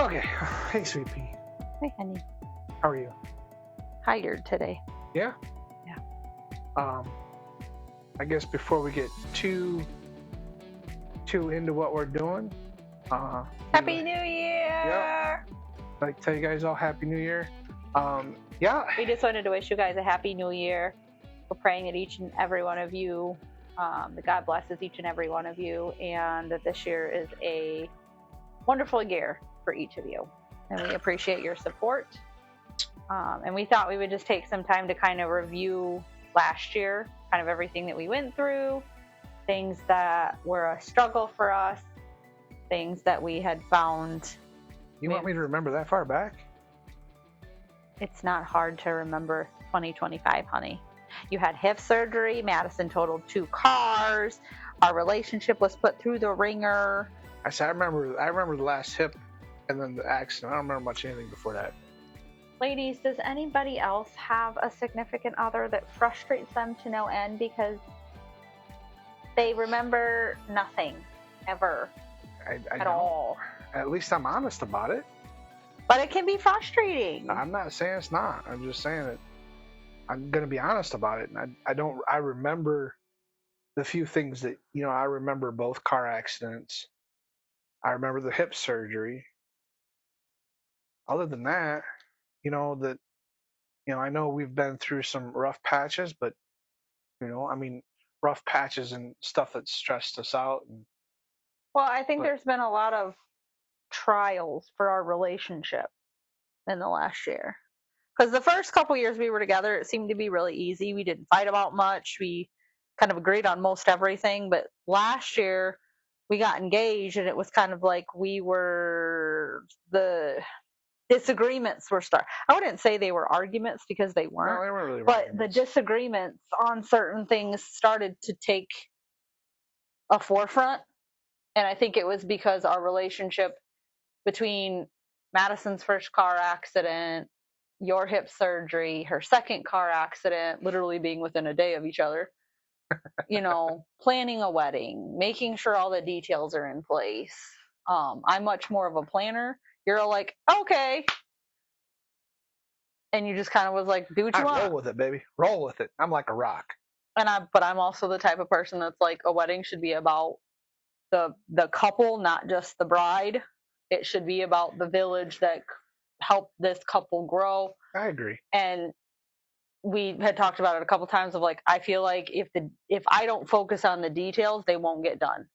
Okay. Hey, Sweet Pea. Hey, honey. How are you? Tired today. Yeah? Yeah. I guess before we get too into what we're doing, Happy New Year! I'd like to tell you guys all Happy New Year. We just wanted to wish you guys a Happy New Year. We're praying that each and every one of you, that God blesses each and every one of you, and that this year is a wonderful year for each of you. And we appreciate your support. And we thought we would just take some time to kind of review last year, kind of everything that we went through, things that were a struggle for us, things that we had found. You want me to remember that far back? It's not hard to remember 2025, honey. You had hip surgery. Madison totaled 2 cars. Our relationship was put through the ringer. I remember the last hip and then the accident. I don't remember much anything before that. Ladies, does anybody else have a significant other that frustrates them to no end because they remember nothing ever at all? At least I'm honest about it. But it can be frustrating. I'm not saying it's not. I'm just saying that I'm going to be honest about it. And I remember the few things that, I remember both car accidents. I remember the hip surgery. Other than that, I know we've been through some rough patches, but, rough patches and stuff that stressed us out. Well, I think there's been a lot of trials for our relationship in the last year. Because the first couple years we were together, it seemed to be really easy. We didn't fight about much. We kind of agreed on most everything. But last year we got engaged, and it was kind of like the disagreements were I wouldn't say they were arguments because they weren't. No, they weren't really but arguments. The disagreements on certain things started to take a forefront. And I think it was because our relationship between Madison's first car accident, your hip surgery, her second car accident, literally being within a day of each other, planning a wedding, making sure all the details are in place. I'm much more of a planner. You're like, okay. And you just kind of was like, do what you want. Roll with it, baby. Roll with it. I'm like a rock. But I'm also the type of person that's like, a wedding should be about the couple, not just the bride. It should be about the village that helped this couple grow. I agree. And we had talked about it a couple times of like, I feel like if I don't focus on the details, they won't get done.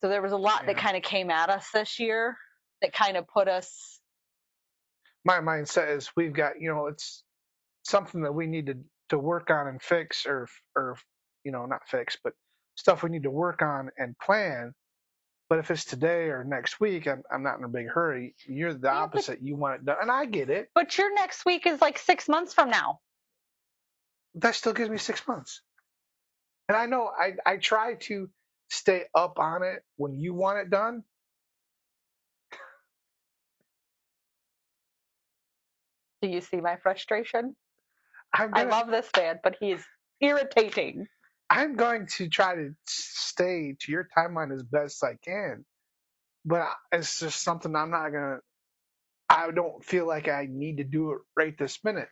So there was a lot that kind of came at us this year that kind of put us. My mindset is we've got, it's something that we need to work on and fix or not fix, but stuff we need to work on and plan. But if it's today or next week, I'm not in a big hurry. You're the opposite. You want it done. And I get it. But your next week is like 6 months from now. That still gives me 6 months. And I know I try to stay up on it when you want it done. Do you see my frustration? I love this man, but he's irritating. I'm going to try to stay to your timeline as best I can. But it's just something I don't feel like I need to do it right this minute.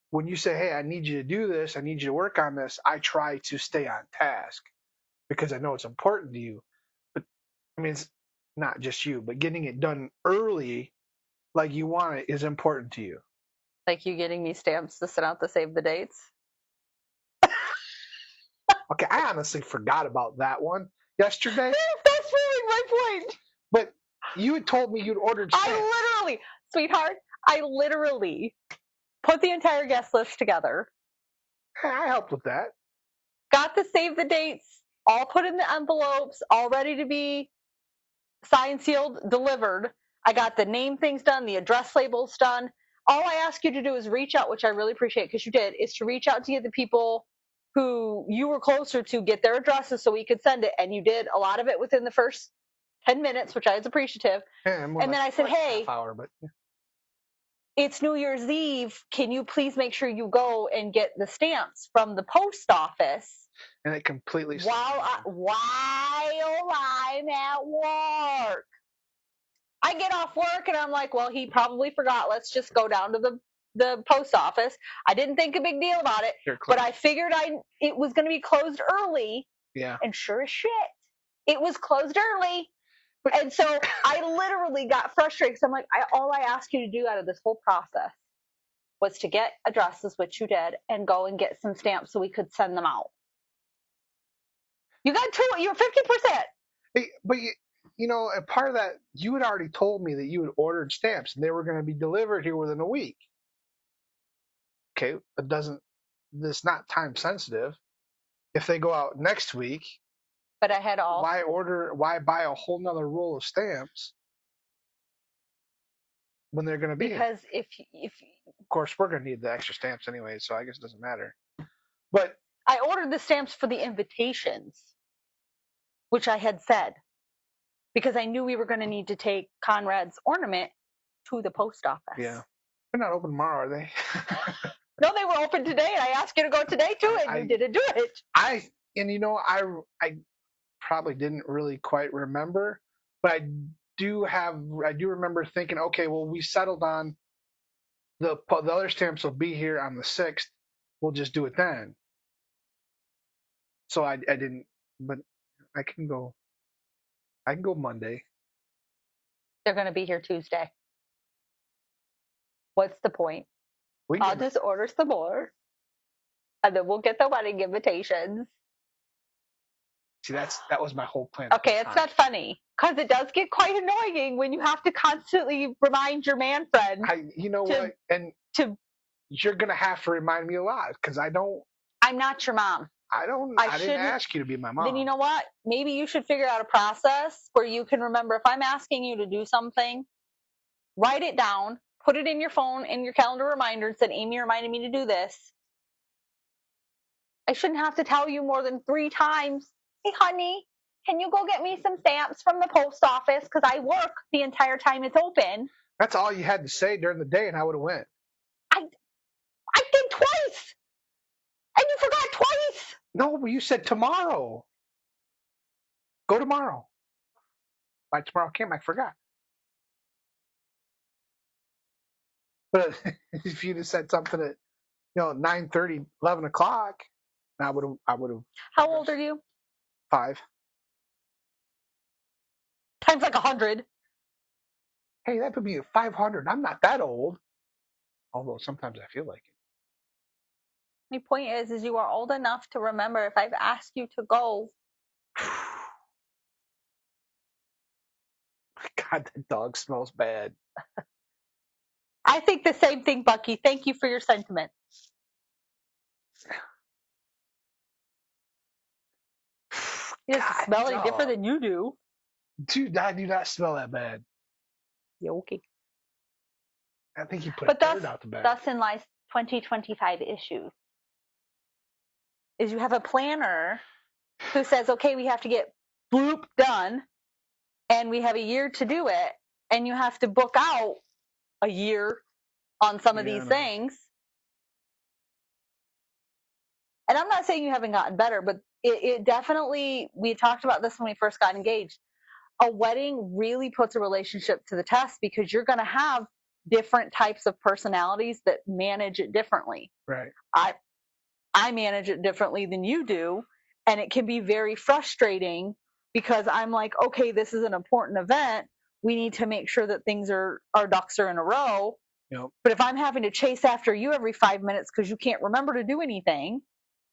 When you say, hey, I need you to do this, I need you to work on this, I try to stay on task because I know it's important to you. But it's not just you, but getting it done early like you want it is important to you. Like you getting me stamps to send out to save the dates? Okay, I honestly forgot about that one yesterday. That's really my point. But you had told me you'd ordered stamps. Sweetheart, I literally put the entire guest list together. Hey, I helped with that. Got the save the dates, all put in the envelopes, all ready to be signed, sealed, delivered. I got the name things done, the address labels done. All I ask you to do is reach out, which I really appreciate because you did, is to reach out to get the people who you were closer to, get their addresses so we could send it. And you did a lot of it within the first 10 minutes, which I was appreciative. Yeah, and then I said, hey, half-hour, but yeah. It's New Year's Eve. Can you please make sure you go and get the stamps from the post office? And it completely while I'm at work. I get off work and I'm like, well, he probably forgot. Let's just go down to the post office. I didn't think a big deal about it, but I figured it was going to be closed early. Yeah. And sure as shit, it was closed early. And so I literally got frustrated because I'm like, all I asked you to do out of this whole process was to get addresses, which you did, and go and get some stamps so we could send them out. You got you're 50%. But you know, a part of that, you had already told me that you had ordered stamps and they were going to be delivered here within a week. Okay, it's not time sensitive. If they go out next week, but I had all. Why buy a whole nother roll of stamps when they're going to be because here? if of course we're going to need the extra stamps anyway, so I guess it doesn't matter. But I ordered the stamps for the invitations, which I had said, because I knew we were going to need to take Conrad's ornament to the post office. Yeah, they're not open tomorrow, are they? No, they were open today, and I asked you to go today too, and you didn't do it. I probably didn't really quite remember, but I do remember thinking, okay, well, we settled on the other stamps will be here on the 6th. We'll just do it then. So I didn't, but I can go Monday. They're going to be here Tuesday. What's the point? I'll just order some more, and then we'll get the wedding invitations. See, that was my whole plan. Okay, it's not funny because it does get quite annoying when you have to constantly remind your man friend. What? And you're gonna have to remind me a lot because I don't. I'm not your mom. I didn't ask you to be my mom. Then you know what? Maybe you should figure out a process where you can remember if I'm asking you to do something, write it down, put it in your phone, in your calendar reminder, and said, Amy reminded me to do this. I shouldn't have to tell you more than 3 times. Hey, honey, can you go get me some stamps from the post office? Because I work the entire time it's open. That's all you had to say during the day, and I would have went. I did twice. And you forgot twice. No, but you said tomorrow. Go tomorrow. By tomorrow came, I forgot. But if you'd have said something at 9:30, 11 o'clock, I would have. How old are you? 5. Times like 100. Hey, that would be 500. I'm not that old. Although sometimes I feel like it. My point is you are old enough to remember if I've asked you to go. God, that dog smells bad. I think the same thing, Bucky. Thank you for your sentiment. He doesn't smell any different than you do. Dude, I do not smell that bad. Yeah, okay. I think you put a bird out the bag. Thus in lies 2025 issues. Is you have a planner who says, okay, we have to get bloop done, and we have a year to do it, and you have to book out a year on some of these things. And I'm not saying you haven't gotten better, but it definitely, we talked about this when we first got engaged. A wedding really puts a relationship to the test because you're going to have different types of personalities that manage it differently. Right. I manage it differently than you do, and it can be very frustrating because I'm like, okay, this is an important event. We need to make sure that our ducks are in a row. Yep. But if I'm having to chase after you every 5 minutes because you can't remember to do anything,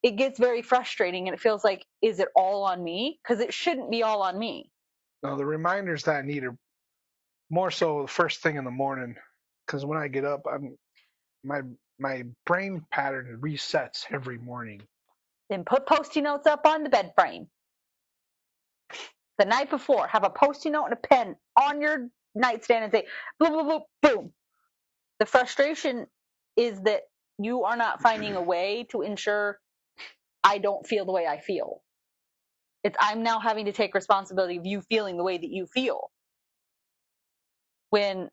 it gets very frustrating, and it feels like, is it all on me? Because it shouldn't be all on me. No, the reminders that I need are more so the first thing in the morning, because when I get up, my brain pattern resets every morning. Then put Post-it notes up on the bed frame. The night before, have a Post-it note and a pen on your nightstand and say, boom, boom, boom, boom. The frustration is that you are not finding a way to ensure I don't feel the way I feel. I'm now having to take responsibility of you feeling the way that you feel. When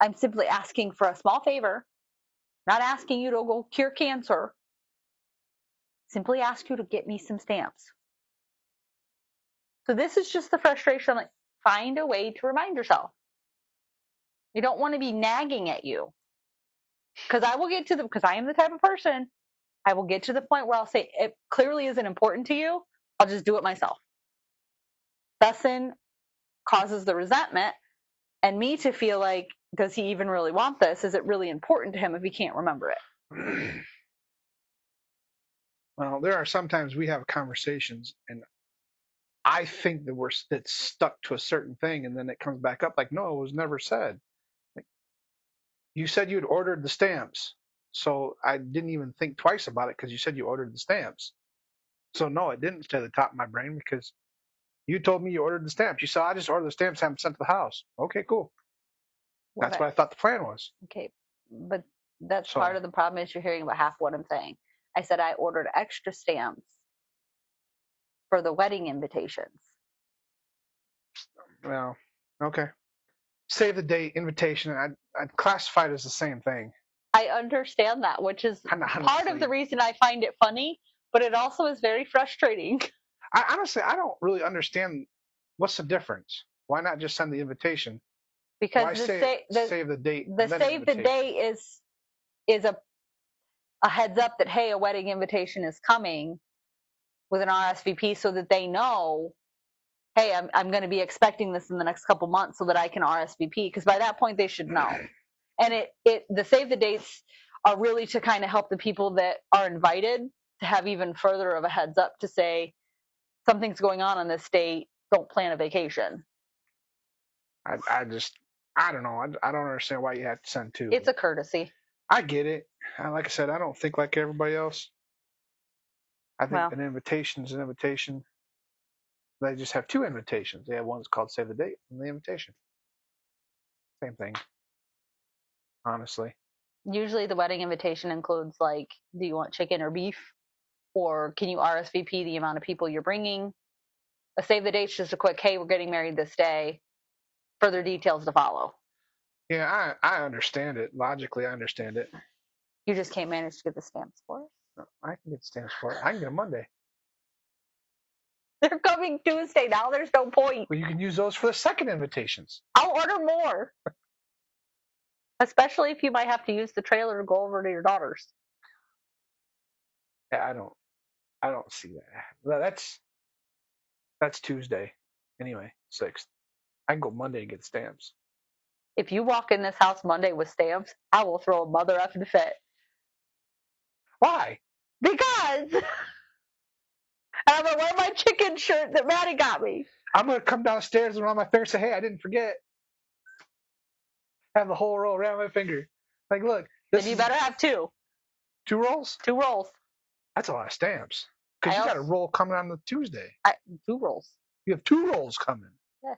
I'm simply asking for a small favor, not asking you to go cure cancer, simply ask you to get me some stamps. So this is just the frustration. I'm like, find a way to remind yourself. You don't want to be nagging at you. Because I am the type of person, I will get to the point where I'll say, it clearly isn't important to you. I'll just do it myself. Thusson causes the resentment and me to feel like, does he even really want this? Is it really important to him if he can't remember it? Well, there are sometimes we have conversations and I think that's stuck to a certain thing, and then it comes back up like, no, it was never said. Like, you said you'd ordered the stamps, so I didn't even think twice about it because you said you ordered the stamps. So no, it didn't stay at the top of my brain because you told me you ordered the stamps. You said I just ordered the stamps, have them sent to the house. Okay, cool. That's what I thought the plan was. Okay, but that's So, part of the problem is you're hearing about half what I'm saying. I said I ordered extra stamps for the wedding invitations. well, okay. Save the date invitation. I'd classify it as the same thing. I understand that, which is part of the reason I find it funny, but it also is very frustrating. Honestly, I don't really understand what's the difference. Why not just send the invitation? Because save the date? The save the date is a heads up that, hey, a wedding invitation is coming with an RSVP so that they know, hey, I'm going to be expecting this in the next couple months so that I can RSVP, because by that point they should know. And the save the dates are really to kind of help the people that are invited to have even further of a heads up to say something's going on this date, don't plan a vacation. I don't know. I don't understand why you have to send two. It's a courtesy. I get it. Like I said, I don't think like everybody else. I think an invitation is an invitation. They just have two invitations. They have one's called save the date and the invitation. Same thing. Honestly. Usually the wedding invitation includes like, do you want chicken or beef? Or can you RSVP the amount of people you're bringing? A save the date's just a quick, hey, we're getting married this day. Further details to follow. Yeah, I understand it. Logically, I understand it. You just can't manage to get the stamps for it? No, I can get stamps for it. I can get them Monday. They're coming Tuesday now. There's no point. Well, you can use those for the second invitations. I'll order more. Especially if you might have to use the trailer to go over to your daughter's. Yeah, I don't see that. That's Tuesday. Anyway, 6th. I can go Monday and get stamps. If you walk in this house Monday with stamps, I will throw a mother effing fit. Why? Because I'm gonna wear my chicken shirt that Maddie got me. I'm gonna come downstairs and run my finger and say, hey, I didn't forget. Have the whole roll around my finger. Like, look. Then you better have two. 2 rolls? 2 rolls. That's a lot of stamps. Because you got a roll coming on the Tuesday. 2 rolls. You have 2 rolls coming. Yeah.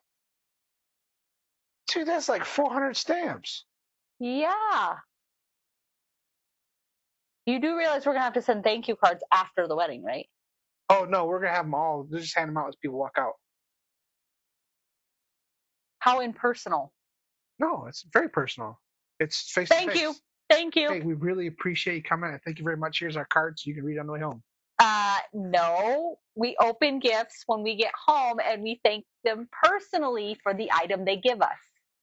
Dude, that's like 400 stamps. Yeah. You do realize we're going to have to send thank you cards after the wedding, right? Oh, no, we're going to have them all. They'll just hand them out as people walk out. How impersonal. No, it's very personal. It's face to face. Thank you. Thank you. Hey, we really appreciate you coming. And thank you very much. Here's our cards. So you can read on the way home. No, we open gifts when we get home and we thank them personally for the item they give us.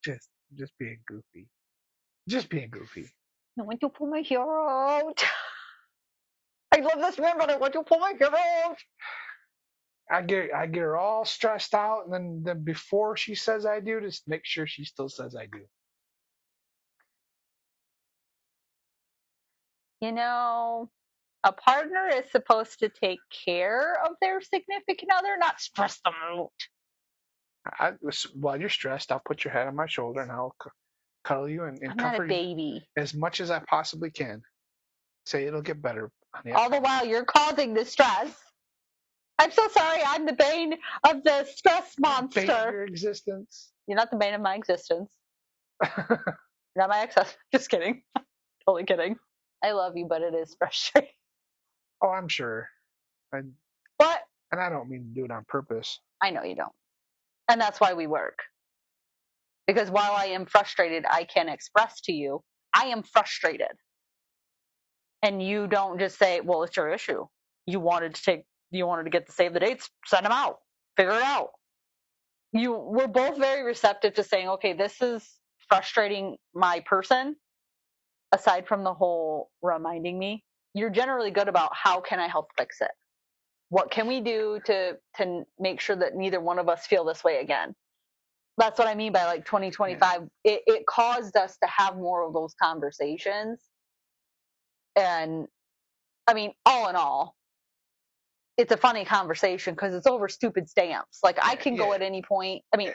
Just being goofy. Just being goofy. I want to pull my hair out. I love this man, but I want to pull my hair out. I get her all stressed out, and then before she says I do, just make sure she still says I do. You know, a partner is supposed to take care of their significant other, not stress them out. While you're stressed, I'll put your head on my shoulder and I'll cuddle you and I'm comfort not a baby. You as much as I possibly can. Say it'll get better. All the while you're causing the stress. I'm so sorry. I'm the bane of the stress monster. Bane of your existence. You're not the bane of my existence. You're not my ex-husband. Just kidding. Totally kidding. I love you, but it is frustrating. Oh, I'm sure. And I don't mean to do it on purpose. I know you don't. And that's why we work. Because while I am frustrated, I can express to you, I am frustrated. And you don't just say, well, it's your issue. You wanted to get the save the dates, send them out. Figure it out. we're both very receptive to saying, okay, this is frustrating my person. Aside from the whole reminding me, you're generally good about how can I help fix it? What can we do to make sure that neither one of us feel this way again? That's what I mean by like 2025. Yeah. It caused us to have more of those conversations. And I mean, all in all, it's a funny conversation because it's over stupid stamps. Like I can go at any point. I mean,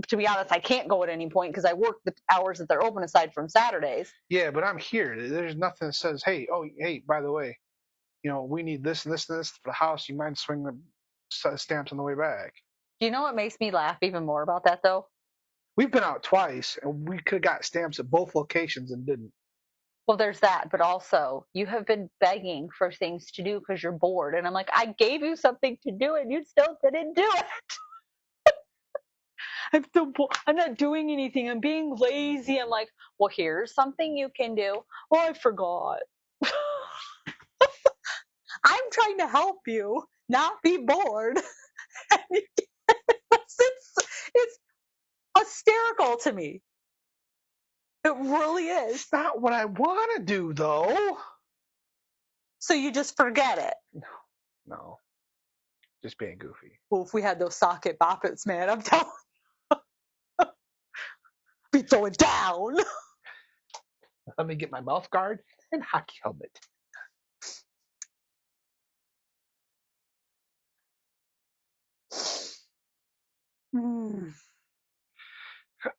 to be honest, I can't go at any point because I work the hours that they're open aside from Saturdays. Yeah, but I'm here. There's nothing that says, hey, by the way, we need this and this and this for the house. You mind swing the stamps on the way back? Do you know what makes me laugh even more about that though? We've been out twice and we could have got stamps at both locations and didn't. Well, there's that, but also you have been begging for things to do because you're bored. And I'm like, I gave you something to do and you still didn't do it. I'm not doing anything. I'm being lazy. I'm like, well, here's something you can do. Oh, I forgot. I'm trying to help you not be bored. It's hysterical to me. It really is. It's not what I want to do, though. So you just forget it. No. Just being goofy. Well, if we had those socket boppets, man, I'm telling you. Be throwing down. Let me get my mouth guard and hockey helmet.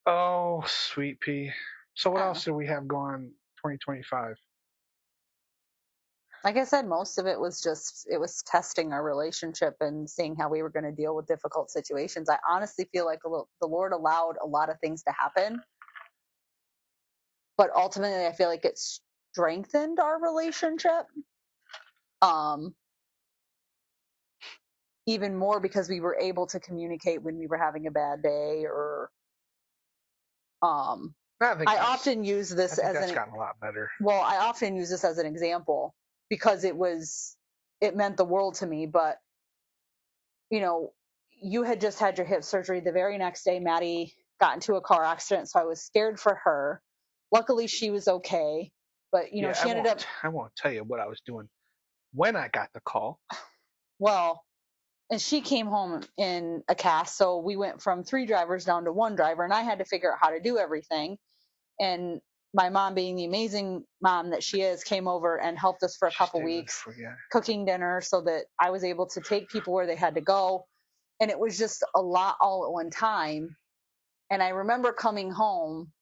Oh, sweet pea. So what else do we have going 2025? Like I said, most of it was testing our relationship and seeing how we were going to deal with difficult situations. I honestly feel like the Lord allowed a lot of things to happen, but ultimately I feel like it strengthened our relationship. Even more because we were able to communicate when we were having a bad day or I often use this as that's gotten a lot better. Well, I often use this as an example because it meant the world to me. But you had just had your hip surgery. The very next day, Maddie got into a car accident, so I was scared for her. Luckily, she was okay. But she ended up. I won't tell you what I was doing when I got the call. Well, and she came home in a cast, so we went from 3 drivers down to 1 driver, and I had to figure out how to do everything. And my mom, being the amazing mom that she is, came over and helped us for a couple weeks, cooking dinner so that I was able to take people where they had to go. And it was just a lot all at one time. And I remember coming home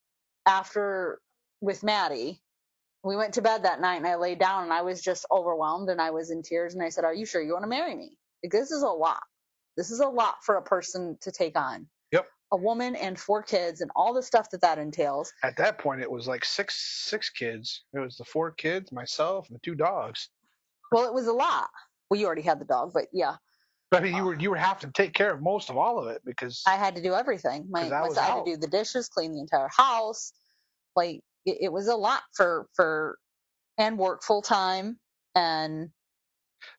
after with Maddie. We went to bed that night and I laid down and I was just overwhelmed and I was in tears. And I said, are you sure you want to marry me? Like, this is a lot. This is a lot for a person to take on. Yep. A woman and 4 kids and all the stuff that entails. At that point, it was like six kids. It was the 4 kids, myself, and the 2 dogs. Well, it was a lot. Well, you already had the dog, but yeah. But I mean, you were having to take care of most of all of it because I had to do everything. I had to do the dishes, clean the entire house. Like it was a lot for and work full time. And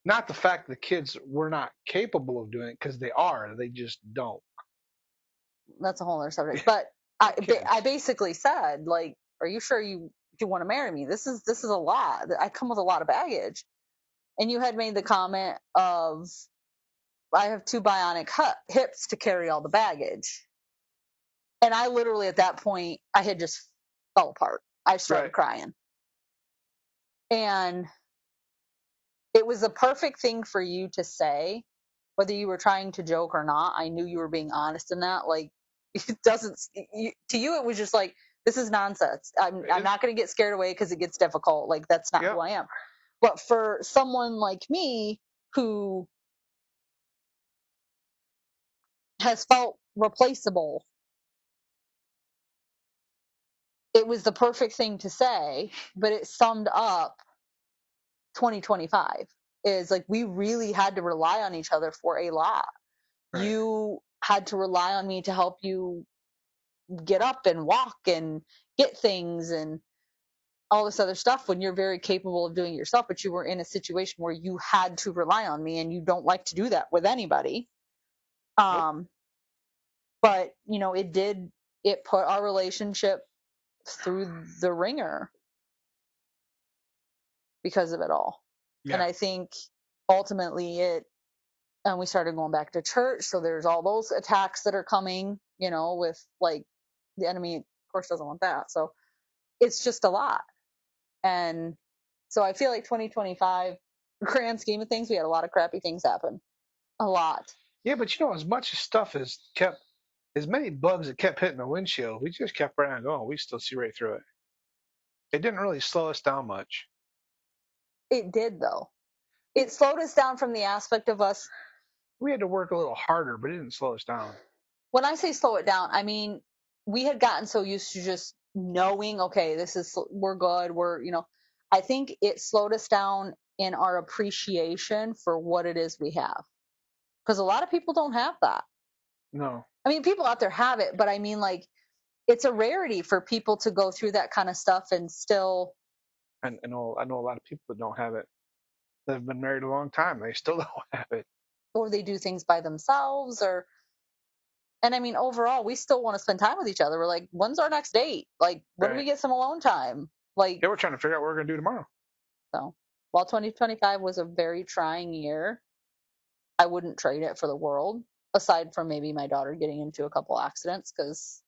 not the fact the kids were not capable of doing it, because they are. They just don't. That's a whole other subject. But I basically said, like, are you sure you want to marry me? This is a lot. I come with a lot of baggage. And you had made the comment of, I have 2 bionic hips to carry all the baggage. And I literally, at that point, I had just fell apart. I started crying. And it was a perfect thing for you to say, whether you were trying to joke or not. I knew you were being honest in that. Like, it doesn't, to you, it was just like, this is nonsense. I'm not going to get scared away because it gets difficult. Like, that's not who I am. But for someone like me who has felt replaceable, it was the perfect thing to say, but it summed up 2025. Is like, we really had to rely on each other for a lot. Right. You had to rely on me to help you get up and walk and get things and all this other stuff when you're very capable of doing it yourself, but you were in a situation where you had to rely on me, and you don't like to do that with anybody. But, it put our relationship through the ringer because of it all. Yeah. And I think ultimately and we started going back to church. So there's all those attacks that are coming, with like the enemy, of course, doesn't want that. So it's just a lot. And so I feel like 2025, grand scheme of things, we had a lot of crappy things happen. A lot. Yeah, but as much as stuff as many bugs that kept hitting the windshield, we just kept right on going. We still see right through it. It didn't really slow us down much. It did, though. It slowed us down from the aspect of us. We had to work a little harder, but it didn't slow us down. When I say slow it down, I mean, we had gotten so used to just knowing, okay, we're good. I think it slowed us down in our appreciation for what it is we have. Because a lot of people don't have that. No. I mean, people out there have it, but I mean, like, it's a rarity for people to go through that kind of stuff and still. And I know a lot of people that don't have it. They've been married a long time. They still don't have it. Or they do things by themselves, and I mean, overall, we still want to spend time with each other. We're like, when's our next date? Like, when do we get some alone time? Like, yeah, we're trying to figure out what we're gonna do tomorrow. So, while 2025 was a very trying year, I wouldn't trade it for the world, aside from maybe my daughter getting into a couple accidents, because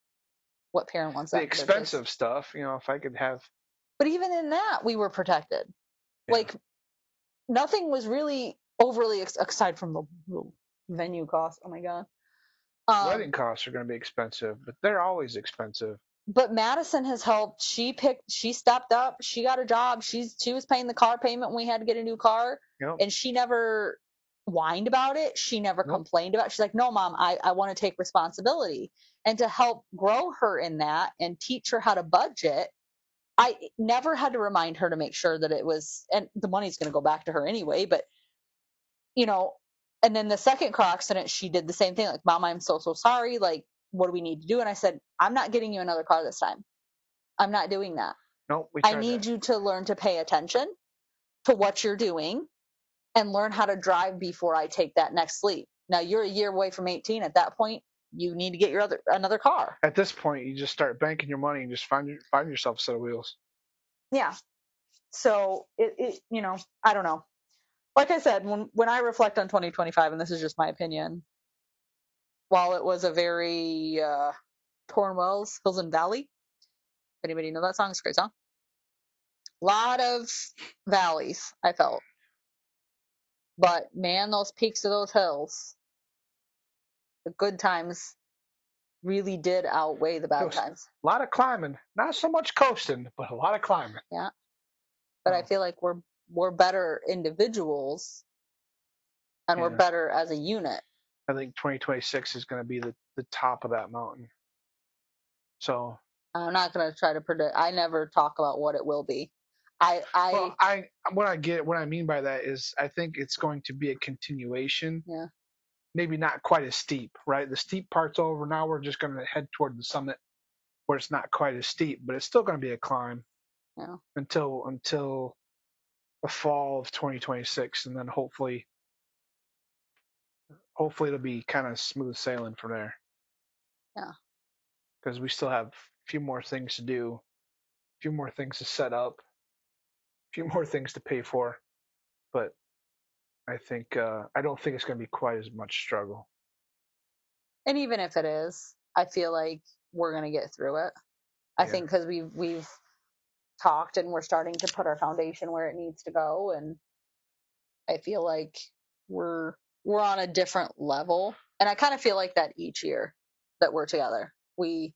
what parent wants that? The expensive stuff, if I could have. But even in that, we were protected. Yeah. Like, nothing was really overly, aside from the venue cost. Oh my God. Wedding costs are going to be expensive, but they're always expensive. But Madison has helped. She stepped up. She got a job. She was paying the car payment when we had to get a new car. Yep. And she never whined about it. She never complained about it. She's like, no, Mom, I want to take responsibility. And to help grow her in that and teach her how to budget, I never had to remind her to make sure that it was, and the money's going to go back to her anyway, but, and then the second car accident, she did the same thing. Like, Mom, I'm so sorry. Like, what do we need to do? And I said, I'm not getting you another car this time. I'm not doing that. No, I need you to learn to pay attention to what you're doing and learn how to drive before I take that next leap. Now you're a year away from 18. At that point, you need to get another car. At this point, you just start banking your money and just find yourself a set of wheels. Yeah. So I don't know. Like I said, when I reflect on 2025, and this is just my opinion, while it was a very Torn Wells, Hills and Valley. If anybody know that song, it's a great song. A lot of valleys, I felt. But man, those peaks of those hills, the good times really did outweigh the bad times. A lot of climbing, not so much coasting, but a lot of climbing. Yeah. But I feel like we're better individuals and we're better as a unit. I think 2026 is going to be the top of that mountain. So I'm not going to try to predict. I never talk about what it will be. What I mean by that is I think it's going to be a continuation. Yeah. Maybe not quite as steep, right? The steep part's over. Now we're just going to head toward the summit where it's not quite as steep, but it's still going to be a climb. Yeah. Until the fall of 2026, and then hopefully it'll be kind of smooth sailing from there. Yeah. Because we still have a few more things to do, a few more things to set up, a few more things to pay for, but I don't think it's going to be quite as much struggle. And even if it is, I feel like we're going to get through it. I think because we've talked and we're starting to put our foundation where it needs to go, and I feel like we're on a different level. And I kind of feel like that each year that we're together. We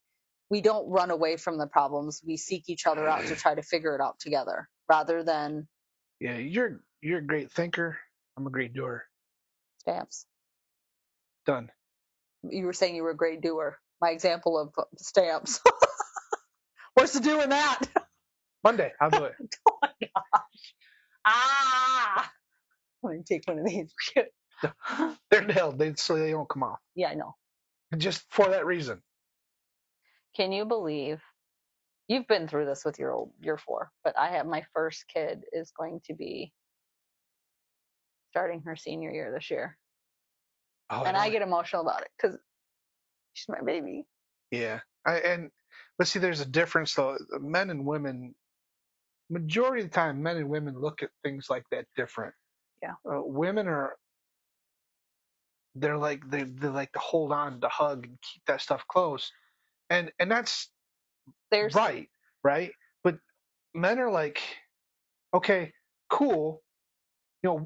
don't run away from the problems. We seek each other out to try to figure it out together rather than. Yeah, you're a great thinker. I'm a great doer. Stamps. Done. You were saying you were a great doer. My example of stamps. Where's the doing that? Monday, I'll do it. Oh my gosh. I'm going to take one of these. They're nailed, so they don't come off. Yeah, I know. Just for that reason. Can you believe you've been through this with your 4, but I have my first kid is going to be starting her senior year this year. Oh, and I get emotional about it because She's my baby. Yeah. But see, there's a difference though. Men and women, majority of the time, men and women look at things like that different. Yeah. Women are, they like to hold on, to hug, and keep that stuff close, and that's There's right. But men are like, okay, cool,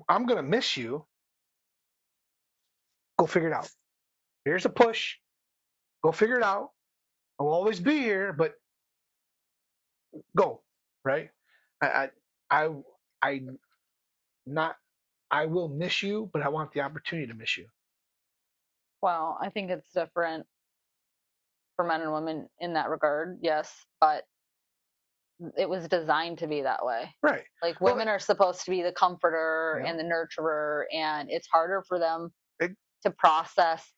I'm gonna miss you. Go figure it out. Here's a push. Go figure it out. I'll always be here, but go, right? I I I not I will miss you, but I want the opportunity to miss you. well, I think it's different for men and women in that regard, yes, but it was designed to be that way. Right. Like Well, women are supposed to be the comforter yeah. and the nurturer, and it's harder for them It, to process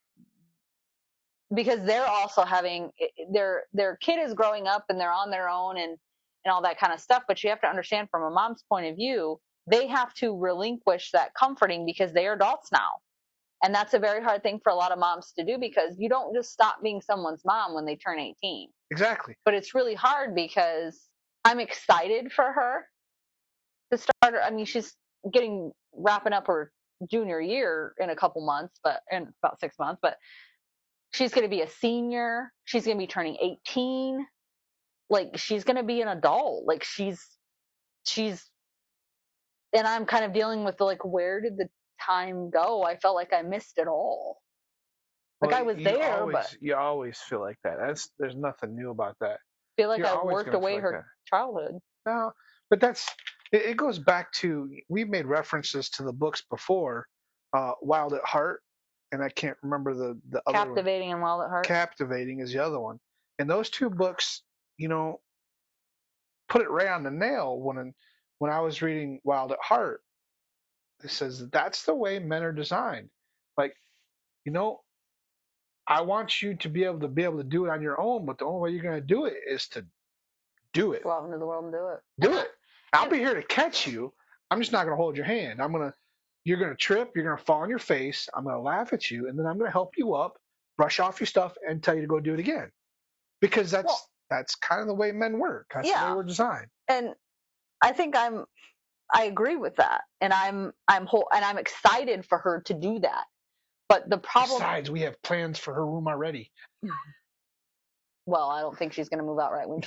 because they're also having their kid is growing up and they're on their own and all that kind of stuff. But you have to understand from a mom's point of view, they have to relinquish that comforting because they are adults now. And that's a very hard thing for a lot of moms to do because you don't just stop being someone's mom when they turn 18. exactly. But it's really hard because I'm excited for her to start her. I mean, she's getting wrapping up her junior year in a couple months, but in about 6 months, but she's going to be a senior. She's going to be turning 18. Like she's going to be an adult. Like she's and I'm kind of dealing with the like where did the time go? I felt like I missed it all. Like Well, I was there, but you always feel like that. There's nothing new about that. feel like You're I always worked gonna feel away like her that. childhood. No, but it goes back to, we've made references to the books before, Wild at Heart, and I can't remember the other one. Captivating and Wild at Heart. Captivating is the other one, and those two books, put it right on the nail when I was reading Wild at Heart. It says that's the way men are designed. Like, you know, I want you to be able to do it on your own, but the only way you're going to do it is to do it. Go out into the world and do it. Do it. I'll be here to catch you. I'm just not going to hold your hand. You're going to trip. You're going to fall on your face. I'm going to laugh at you, and then I'm going to help you up, brush off your stuff, and tell you to go do it again. Because that's kind of the way men work. That's the way we're designed. And I think I agree with that, and I'm excited for her to do that. But the problem, besides, we have plans for her room already. well, I don't think she's going to move out right when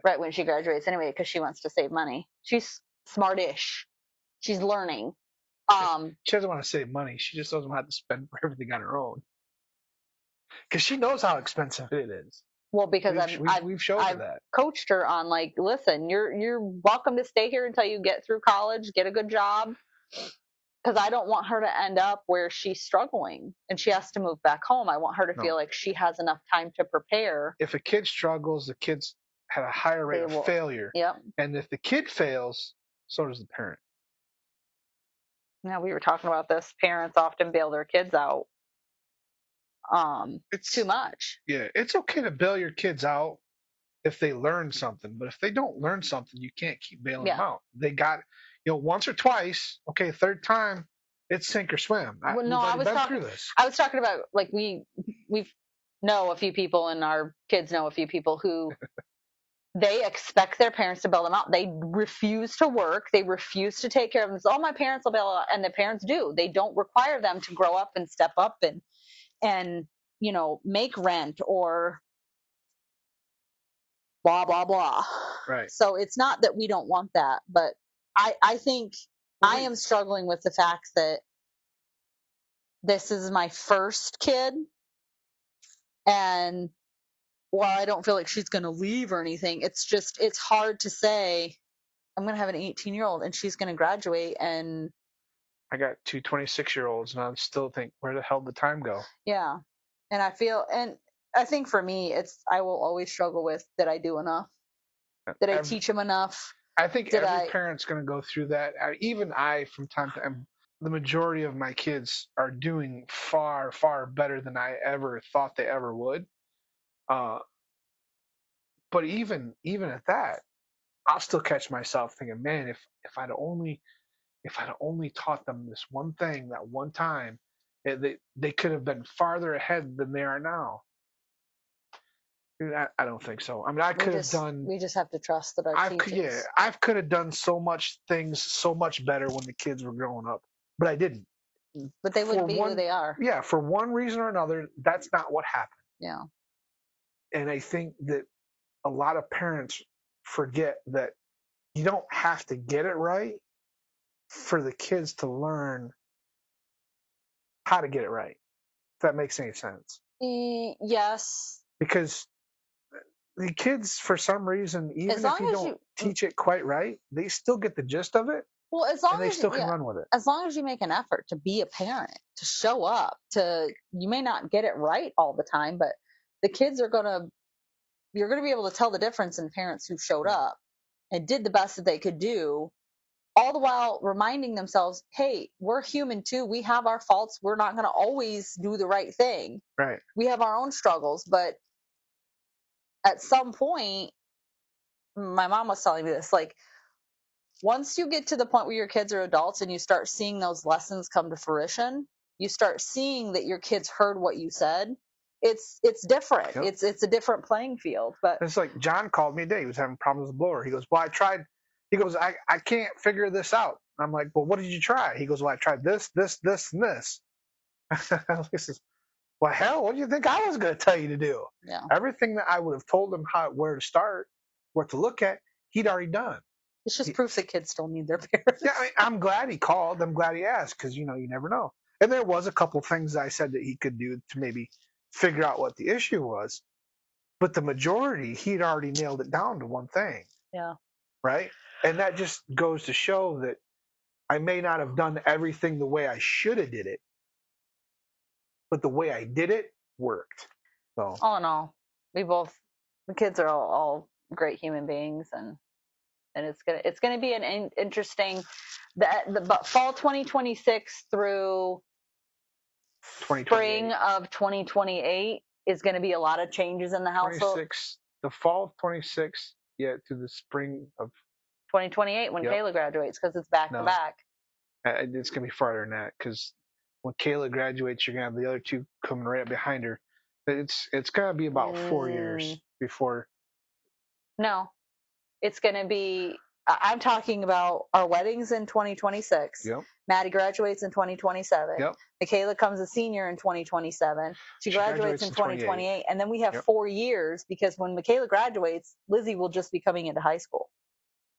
right when she graduates anyway, because she wants to save money. She's smartish. She's learning. She doesn't want to save money. She just doesn't have to spend for everything on her own. Because she knows how expensive it is. Well, because we've showed her that. Coached her on like, listen, you're welcome to stay here until you get through college, get a good job. Because I don't want her to end up where she's struggling and she has to move back home. I want her to feel like she has enough time to prepare. If a kid struggles, the kid's had a higher rate of failure. Yep. And if the kid fails, so does the parent. Now, we were talking about this. Parents often bail their kids out. It's too much. Yeah, it's okay to bail your kids out if they learn something, but if they don't learn something, you can't keep bailing them out. They got, once or twice, okay, third time, it's sink or swim. I was talking about like we've know a few people and our kids know a few people who they expect their parents to bail them out. They refuse to work. They refuse to take care of them. So, my parents will bail out, and the parents do. They don't require them to grow up and step up and make rent or blah blah blah. Right. So it's not that we don't want that, but I think I am struggling with the fact that this is my first kid, and while I don't feel like she's going to leave or anything, it's hard to say I'm going to have an 18-year-old and she's going to graduate, and I got two 26-year-olds and I still think, where the hell did the time go? Yeah. And I think for me, I will always struggle with, did I do enough? Did I teach him enough? I think every parent's going to go through that. Even I, from time to time, the majority of my kids are doing far, far better than I ever thought they ever would. But even at that, I'll still catch myself thinking, man, if I'd only taught them this one thing that one time, They could have been farther ahead than they are now. I don't think so. I mean, I could have done. We just have to trust that our teachers. I could have done so much things so much better when the kids were growing up, but I didn't. But they wouldn't be who they are. Yeah, for one reason or another, that's not what happened. Yeah. And I think that a lot of parents forget that you don't have to get it right for the kids to learn how to get it right. If that makes any sense. Yes. Because the kids, for some reason, even if you don't teach it quite right, they still get the gist of it. Well, as long and they still can run with it. As long as you make an effort to be a parent, to show up, you may not get it right all the time, but the kids you're gonna be able to tell the difference in parents who showed up and did the best that they could do, all the while reminding themselves, hey, we're human too. We have our faults. We're not gonna always do the right thing. Right. We have our own struggles, but at some point, my mom was telling me this, like, once you get to the point where your kids are adults and you start seeing those lessons come to fruition, you start seeing that your kids heard what you said. It's different. Yep. It's a different playing field. But it's like John called me today. He was having problems with the blower. He goes, well, I tried. He goes, I can't figure this out. I'm like, well, what did you try? He goes, well, I tried this, and this. He says, well, hell, what do you think I was going to tell you to do? Yeah. Everything that I would have told him where to start, what to look at, he'd already done. It's just proof that kids still need their parents. Yeah, I'm glad he called. I'm glad he asked because, you never know. And there was a couple things I said that he could do to maybe figure out what the issue was. But the majority, he'd already nailed it down to one thing. Yeah. Right? And that just goes to show that I may not have done everything the way I should have did it, but the way I did it worked. So all in all, the kids are all great human beings, and it's gonna be an interesting but fall 2026 through spring of 2028 is going to be a lot of changes in the household. The fall of 26, to the spring of 2028 when Kayla graduates, because it's back to back. It's going to be farther than that, because when Kayla graduates, you're going to have the other two coming right up behind her. It's going to be about 4 years before. No, it's going to be. I'm talking about our weddings in 2026. Yep. Maddie graduates in 2027. Yep. Michaela comes a senior in 2027. She graduates in 2028. And then we have 4 years, because when Michaela graduates, Lizzie will just be coming into high school,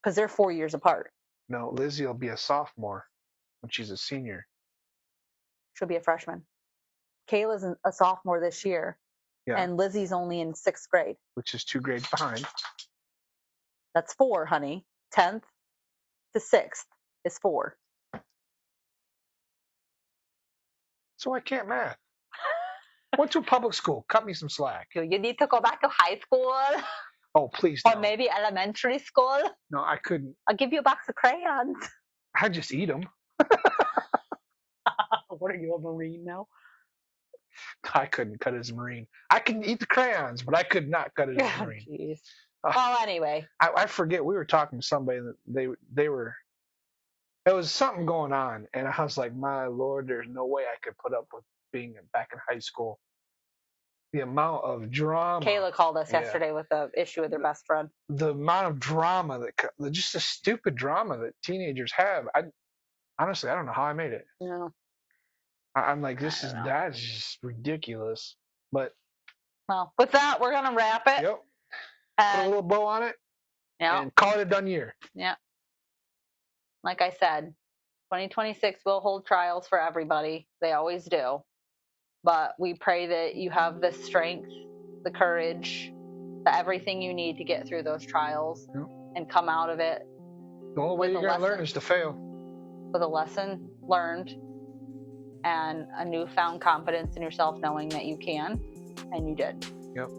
because they're 4 years apart. No, Lizzie will be a sophomore when she's a senior. She'll be a freshman. Kayla's a sophomore this year. Yeah. And Lizzie's only in 6th grade. Which is 2 grades behind. That's 4, honey. 10th to 6th is 4. So I can't math. Went to a public school. Cut me some slack. You need to go back to high school. Oh, please don't. Or maybe elementary school. No, I couldn't. I'll give you a box of crayons. I'd just eat them. What are you, a Marine now? I couldn't cut as a Marine. I can eat the crayons, but I could not cut as a Marine. Jeez. Well, anyway. I forget. We were talking to somebody that they were. There was something going on, and I was like, my Lord, there's no way I could put up with being back in high school. The amount of drama. Kayla called us yesterday with the issue with her best friend. The amount of drama just the stupid drama that teenagers have. Honestly, I don't know how I made it. No. I'm like, that's just ridiculous. But. Well, with that, we're going to wrap it. Yep. Put a little bow on it. Yeah. And call it a done year. Yeah. Like I said, 2026 will hold trials for everybody. They always do. But we pray that you have the strength, the courage, everything you need to get through those trials and come out of it. The only way you're going to learn is to fail. With a lesson learned and a newfound confidence in yourself, knowing that you can, and you did. Yep.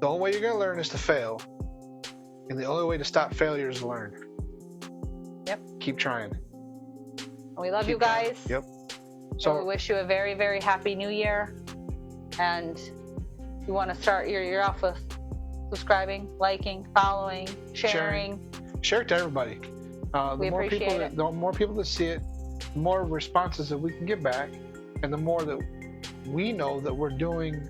The only way you're going to learn is to fail. And the only way to stop failure is to learn. Yep. Keep trying. We love you guys. Yep. So we wish you a very, very happy new year. And you want to start your year off with subscribing, liking, following, sharing. Share it to everybody. We appreciate it. The more people that see it, the more responses that we can get back. and the more that we know that we're doing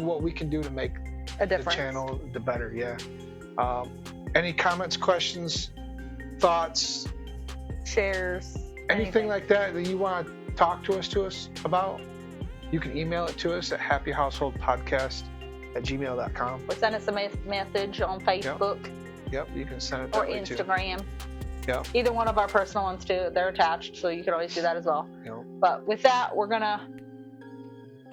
what we can do to make A the difference. channel the better. Yeah. Any comments, questions, thoughts, Shares. anything like that you want to talk to us about? You can email it to us at happyhouseholdpodcast@gmail.com. Or send us a message on Facebook Yep, you can send it or that way too. Instagram. Yep. Either one of our personal ones too. They're attached, so you can always do that as well. Yep. But with that, we're gonna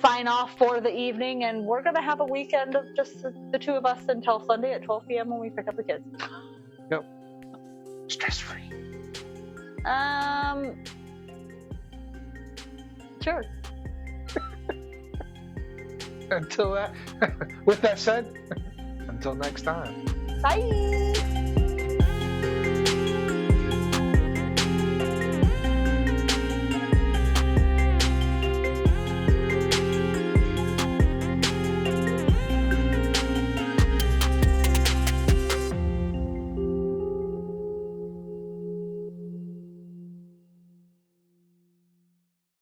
sign off for the evening, and we're gonna have a weekend of just the two of us until Sunday at 12 p.m. when we pick up the kids. Yep. Stress free. Sure. Until that, with that said, until next time. Bye.